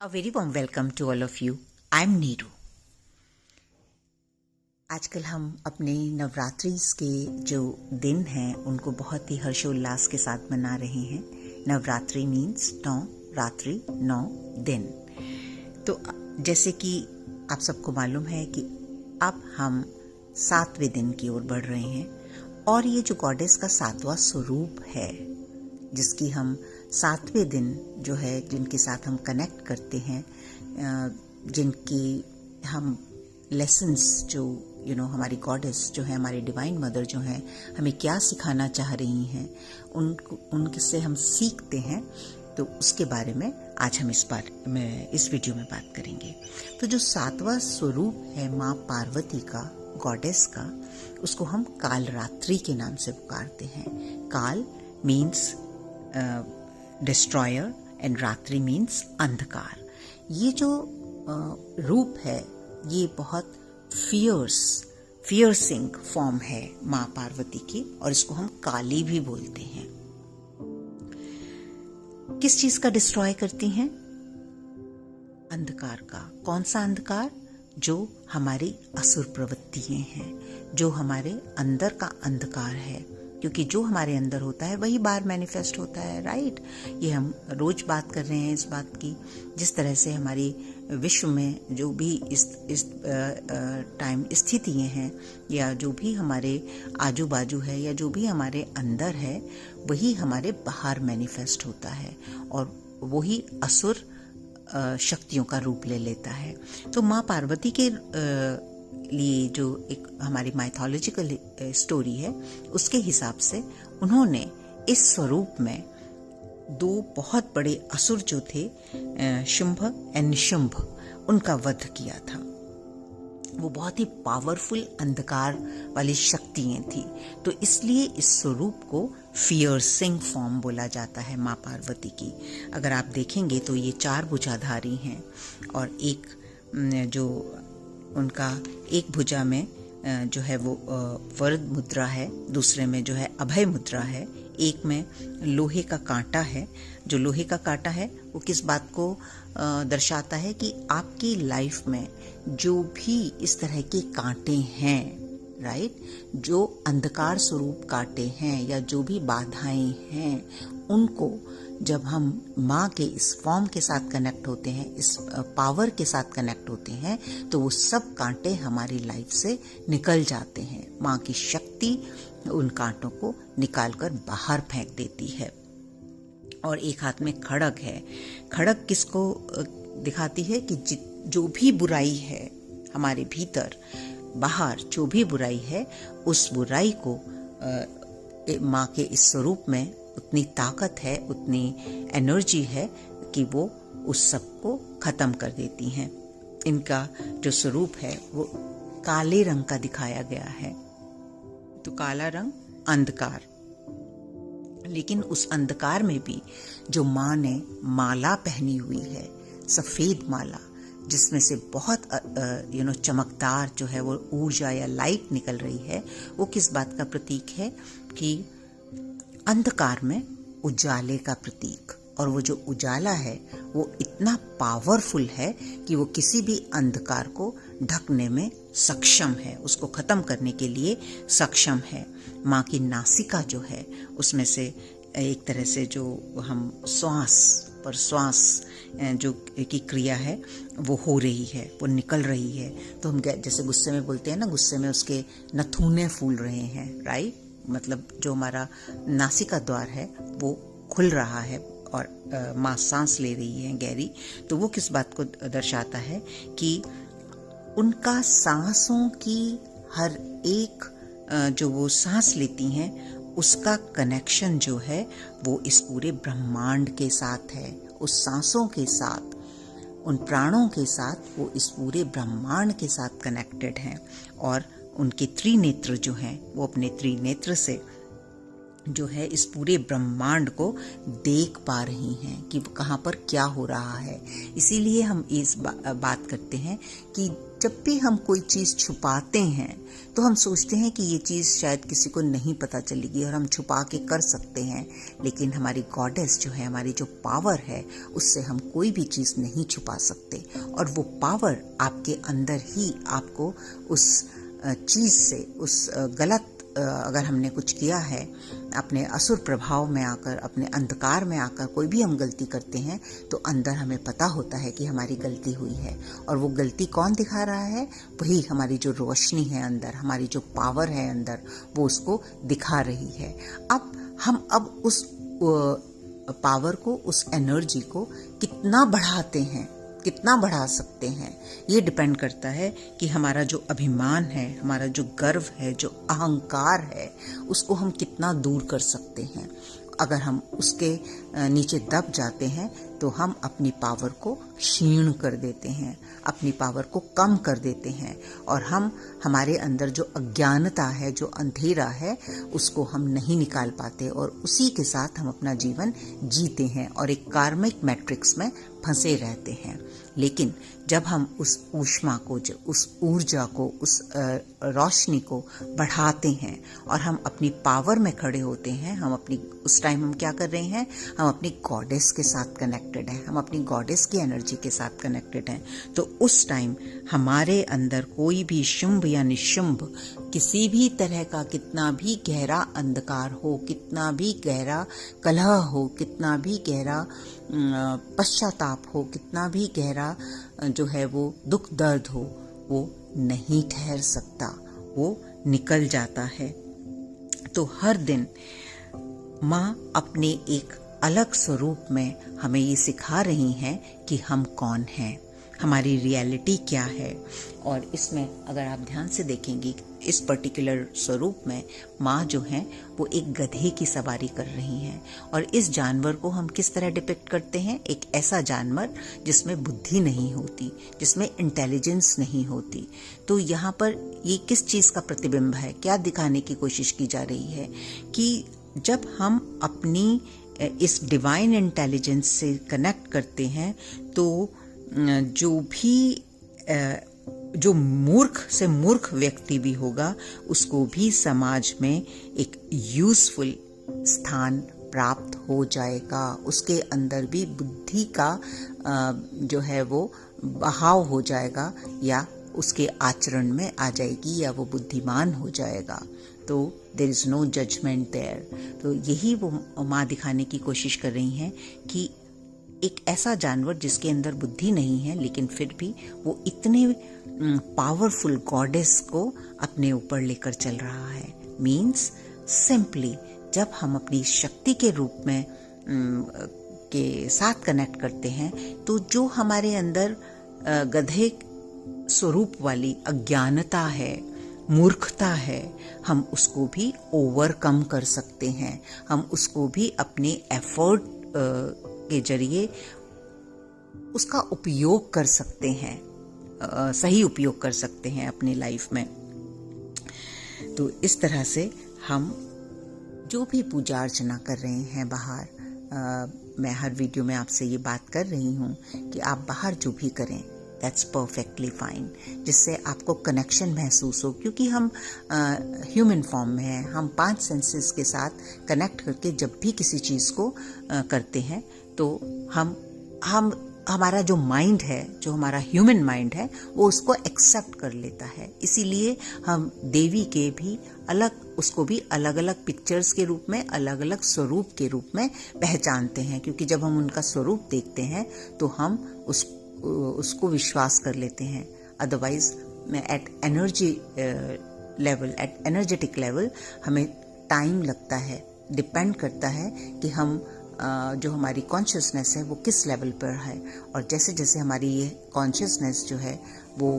A very warm welcome to all of you. I'm Neeru. आजकल हम अपने नवरात्रि के जो दिन हैं उनको बहुत ही हर्षोल्लास के साथ मना रहे हैं। नवरात्रि मीन्स 9 रात्रि 9 दिन। तो जैसे कि आप सबको मालूम है कि अब हम 7वें दिन की ओर बढ़ रहे हैं और ये जो गॉडेस का 7वां स्वरूप है जिसकी हम 7वें दिन जो है जिनके साथ हम कनेक्ट करते हैं, जिनकी हम लेसन्स जो हमारी गॉडेस जो है, हमारी डिवाइन मदर जो है, हमें क्या सिखाना चाह रही हैं, उनसे हम सीखते हैं। तो उसके बारे में आज हम इस वीडियो में बात करेंगे। तो जो 7वां स्वरूप है माँ पार्वती का, गॉडेस का, उसको हम कालरात्रि के नाम से पुकारते हैं। काल मीन्स डिस्ट्रॉयर एंड रात्रि मीन्स अंधकार। ये जो रूप है ये बहुत फियर्सिंग फॉर्म है माँ पार्वती की और इसको हम काली भी बोलते हैं। किस चीज का डिस्ट्रॉय करती हैं? अंधकार का। कौन सा अंधकार? जो हमारी असुर प्रवृत्तियां हैं, जो हमारे अंदर का अंधकार है, क्योंकि जो हमारे अंदर होता है वही बाहर मैनिफेस्ट होता है। राइट, ये हम रोज बात कर रहे हैं इस बात की। जिस तरह से हमारी विश्व में जो भी इस टाइम स्थितियां हैं या जो भी हमारे आजू बाजू है या जो भी हमारे अंदर है वही हमारे बाहर मैनिफेस्ट होता है और वही असुर शक्तियों का रूप ले लेता है। तो माँ पार्वती के लिए जो एक हमारी माइथोलॉजिकल स्टोरी है उसके हिसाब से उन्होंने इस स्वरूप में 2 बहुत बड़े असुर जो थे, शुंभ एंड निशुंभ, उनका वध किया था। वो बहुत ही पावरफुल अंधकार वाली शक्तियां थी। तो इसलिए इस स्वरूप को फियर्सिंग फॉर्म बोला जाता है माँ पार्वती की। अगर आप देखेंगे तो ये 4 भुजाधारी हैं और एक जो उनका एक भुजा में जो है वो वरद मुद्रा है, दूसरे में जो है अभय मुद्रा है, एक में लोहे का कांटा है। जो लोहे का कांटा है वो किस बात को दर्शाता है कि आपकी लाइफ में जो भी इस तरह के कांटे हैं, राइट, जो अंधकार स्वरूप कांटे हैं या जो भी बाधाएं हैं, उनको जब हम माँ के इस फॉर्म के साथ कनेक्ट होते हैं, इस पावर के साथ कनेक्ट होते हैं, तो वो सब कांटे हमारी लाइफ से निकल जाते हैं। माँ की शक्ति उन कांटों को निकालकर बाहर फेंक देती है। और एक हाथ में खड़ग है। खड़ग किसको दिखाती है कि जो भी बुराई है हमारे भीतर, बाहर जो भी बुराई है, उस बुराई को माँ के इस स्वरूप में उतनी ताकत है, उतनी एनर्जी है कि वो उस सब को खत्म कर देती हैं। इनका जो स्वरूप है वो काले रंग का दिखाया गया है। तो काला रंग अंधकार, लेकिन उस अंधकार में भी जो माँ ने माला पहनी हुई है, सफेद माला, जिसमें से बहुत चमकदार जो है वो ऊर्जा या लाइट निकल रही है, वो किस बात का प्रतीक है? कि अंधकार में उजाले का प्रतीक। और वो जो उजाला है वो इतना पावरफुल है कि वो किसी भी अंधकार को ढकने में सक्षम है, उसको खत्म करने के लिए सक्षम है। माँ की नासिका जो है उसमें से एक तरह से जो हम श्वास जो की क्रिया है वो हो रही है, वो निकल रही है। तो हम जैसे गुस्से में बोलते हैं ना, गुस्से में उसके नथुने फूल रहे हैं, राइट, मतलब जो हमारा नासिका द्वार है वो खुल रहा है और माँ सांस ले रही है गहरी। तो वो किस बात को दर्शाता है? कि उनका सांसों की हर एक जो वो सांस लेती हैं उसका कनेक्शन जो है वो इस पूरे ब्रह्मांड के साथ है। उस सांसों के साथ, उन प्राणों के साथ वो इस पूरे ब्रह्मांड के साथ कनेक्टेड हैं। और उनके त्रिनेत्र जो हैं वो अपने त्रिनेत्र से जो है इस पूरे ब्रह्मांड को देख पा रही हैं कि कहाँ पर क्या हो रहा है। इसीलिए हम इस बात करते हैं कि जब भी हम कोई चीज़ छुपाते हैं तो हम सोचते हैं कि ये चीज़ शायद किसी को नहीं पता चलेगी और हम छुपा के कर सकते हैं, लेकिन हमारी गॉडेस जो है, हमारी जो पावर है, उससे हम कोई भी चीज़ नहीं छुपा सकते। और वो पावर आपके अंदर ही आपको उस चीज़ से, उस गलत अगर हमने कुछ किया है, अपने असुर प्रभाव में आकर, अपने अंधकार में आकर कोई भी हम गलती करते हैं, तो अंदर हमें पता होता है कि हमारी गलती हुई है। और वो गलती कौन दिखा रहा है? वही हमारी जो रोशनी है अंदर, हमारी जो पावर है अंदर, वो उसको दिखा रही है। अब उस पावर को, उस एनर्जी को कितना बढ़ाते हैं, कितना बढ़ा सकते हैं, ये डिपेंड करता है कि हमारा जो अभिमान है, हमारा जो गर्व है, जो अहंकार है, उसको हम कितना दूर कर सकते हैं। अगर हम उसके नीचे दब जाते हैं तो हम अपनी पावर को क्षीण कर देते हैं, अपनी पावर को कम कर देते हैं, और हमारे अंदर जो अज्ञानता है, जो अंधेरा है, उसको हम नहीं निकाल पाते और उसी के साथ हम अपना जीवन जीते हैं और एक कार्मिक मैट्रिक्स में फंसे रहते हैं। लेकिन जब हम उस ऊष्मा को, उस ऊर्जा को, उस रोशनी को बढ़ाते हैं और हम अपनी पावर में खड़े होते हैं, उस टाइम हम क्या कर रहे हैं? हम अपनी गॉडेस के साथ कनेक्टेड हैं, हम अपनी गॉडेस की एनर्जी के साथ कनेक्टेड हैं। तो उस टाइम हमारे अंदर कोई भी शुंभ या निशुंभ, किसी भी तरह का कितना भी गहरा अंधकार हो, कितना भी गहरा कलह हो, कितना भी गहरा पश्चाताप हो, कितना भी गहरा जो है वो दुख दर्द हो, वो नहीं ठहर सकता, वो निकल जाता है। तो हर दिन माँ अपने एक अलग स्वरूप में हमें ये सिखा रही हैं कि हम कौन हैं, हमारी रियलिटी क्या है। और इसमें अगर आप ध्यान से देखेंगी, इस पर्टिकुलर स्वरूप में माँ जो है वो एक गधे की सवारी कर रही हैं। और इस जानवर को हम किस तरह डिपिक्ट करते हैं? एक ऐसा जानवर जिसमें बुद्धि नहीं होती, जिसमें इंटेलिजेंस नहीं होती। तो यहाँ पर ये किस चीज़ का प्रतिबिंब है? क्या दिखाने की कोशिश की जा रही है कि जब हम अपनी इस डिवाइन इंटेलिजेंस से कनेक्ट करते हैं तो जो मूर्ख से मूर्ख व्यक्ति भी होगा, उसको भी समाज में एक यूजफुल स्थान प्राप्त हो जाएगा। उसके अंदर भी बुद्धि का जो है वो बहाव हो जाएगा, या उसके आचरण में आ जाएगी, या वो बुद्धिमान हो जाएगा। तो there is no judgement there. तो यही वो माँ दिखाने की कोशिश कर रही हैं कि एक ऐसा जानवर जिसके अंदर बुद्धि नहीं है, लेकिन फिर भी वो इतने पावरफुल गॉडेस को अपने ऊपर लेकर चल रहा है। मीन्स सिंपली जब हम अपनी शक्ति के रूप में के साथ कनेक्ट करते हैं, तो जो हमारे अंदर गधे स्वरूप वाली अज्ञानता है, मूर्खता है, हम उसको भी ओवरकम कर सकते हैं। हम उसको भी अपने एफर्ट के जरिए उसका उपयोग कर सकते हैं, सही उपयोग कर सकते हैं अपनी लाइफ में। तो इस तरह से हम जो भी पूजा अर्चना कर रहे हैं बाहर, मैं हर वीडियो में आपसे ये बात कर रही हूँ कि आप बाहर जो भी करें, दैट्स परफेक्टली फाइन, जिससे आपको कनेक्शन महसूस हो। क्योंकि हम ह्यूमन फॉर्म में हैं, हम 5 सेंसेस के साथ कनेक्ट करके जब भी किसी चीज़ को करते हैं, तो हमारा जो माइंड है, जो हमारा ह्यूमन माइंड है, वो उसको एक्सेप्ट कर लेता है। इसीलिए हम देवी के भी उसको भी अलग अलग पिक्चर्स के रूप में, अलग अलग स्वरूप के रूप में पहचानते हैं। क्योंकि जब हम उनका स्वरूप देखते हैं तो हम उसको विश्वास कर लेते हैं। Otherwise at energy level, at energetic level हमें टाइम लगता है, डिपेंड करता है कि हम जो हमारी कॉन्शियसनेस है वो किस लेवल पर है। और जैसे जैसे हमारी ये कॉन्शियसनेस जो है वो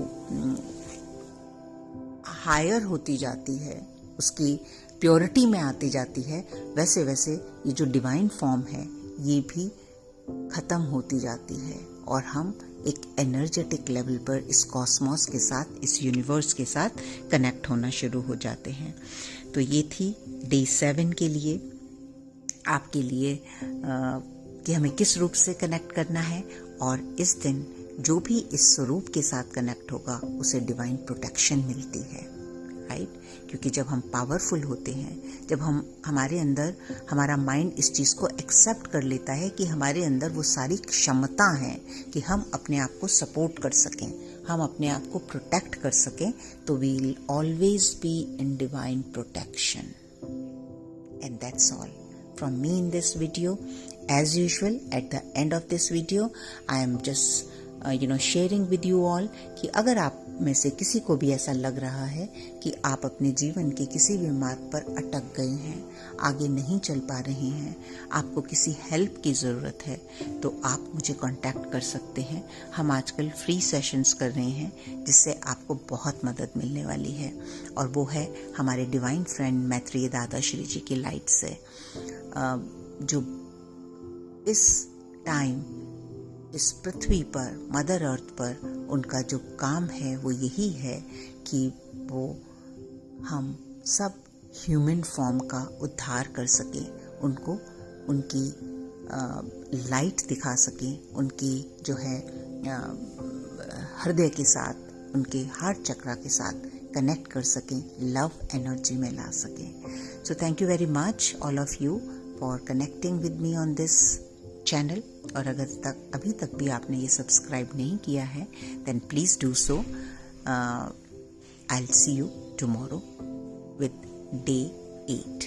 हायर होती जाती है, उसकी प्योरिटी में आती जाती है, वैसे वैसे ये जो डिवाइन फॉर्म है ये भी खत्म होती जाती है और हम एक एनर्जेटिक लेवल पर इस कॉस्मोस के साथ, इस यूनिवर्स के साथ कनेक्ट होना शुरू हो जाते हैं। तो ये थी डे 7 के लिए आपके लिए कि हमें किस रूप से कनेक्ट करना है, और इस दिन जो भी इस स्वरूप के साथ कनेक्ट होगा उसे डिवाइन प्रोटेक्शन मिलती है, राइट। क्योंकि जब हम पावरफुल होते हैं, जब हमारे अंदर हमारा माइंड इस चीज़ को एक्सेप्ट कर लेता है कि हमारे अंदर वो सारी क्षमता है कि हम अपने आप को सपोर्ट कर सकें, हम अपने आप को प्रोटेक्ट कर सकें, तो we will always be in divine protection. And that's all from me in this video. As usual, at the end of this video, I am just sharing with you all कि अगर आप में से किसी को भी ऐसा लग रहा है कि आप अपने जीवन के किसी भी मार्ग पर अटक गए हैं, आगे नहीं चल पा रहे हैं, आपको किसी हेल्प की ज़रूरत है, तो आप मुझे कांटेक्ट कर सकते हैं। हम आजकल फ्री सेशंस कर रहे हैं जिससे आपको बहुत मदद मिलने वाली है, और वो है हमारे डिवाइन फ्रेंड मैत्रेय दादा श्री जी की लाइट से, जो इस टाइम इस पृथ्वी पर, मदर अर्थ पर उनका जो काम है वो यही है कि वो हम सब ह्यूमन फॉर्म का उद्धार कर सकें, उनको उनकी लाइट दिखा सकें, उनकी जो है हृदय के साथ, उनके हार्ट चक्रा के साथ कनेक्ट कर सकें, लव एनर्जी में ला सकें। So thank you very much all of you for connecting with me on this channel. और अगर अभी तक भी आपने ये सब्सक्राइब नहीं किया है, then please do so. I will see you tomorrow with day 8।